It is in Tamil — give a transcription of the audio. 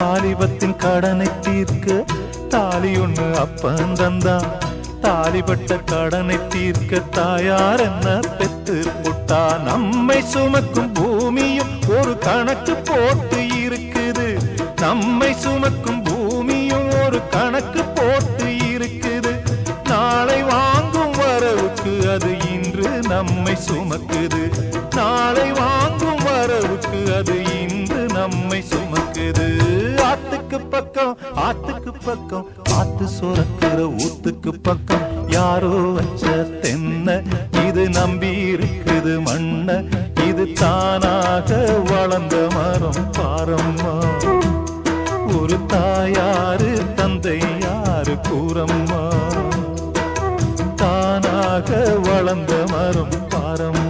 வாலிபத்தின் கடனை தீர்க்க தாலி ஒண்ணு அப்பன் தந்தான். தாலிபட்ட கடனை தீர்க்க தாயார் என்ன பெத்து புட்டா. நம்மை சுமக்கும் பூமியும் ஒரு கணக்கு போட்டு இருக்குது. நம்மை சுமக்கும் பூமியும் ஒரு கணக்கு போட்டு இருக்குது. நாளை வாங்கும் வரவுக்கு அது இன்று நம்மை சுமக்குது. நாளை வாங்கும் வரவுக்கு அது இன்று நம்மை சுமக்குது. ஆத்துக்கு பக்கம் ஆத்துக்கு பக்கம் ஆத்து சுரக்கிற ஊத்துக்கு பக்கம் யாரோ வச்ச தென்ன இது நம்பி இருக்குது மண்ண. இது தானாக வளர்ந்த மரம் பாரம்மா. ஒரு தாயாரு தந்தை யாரு கூறம்மா. தானாக வளர்ந்த மரம் பாரம்மா.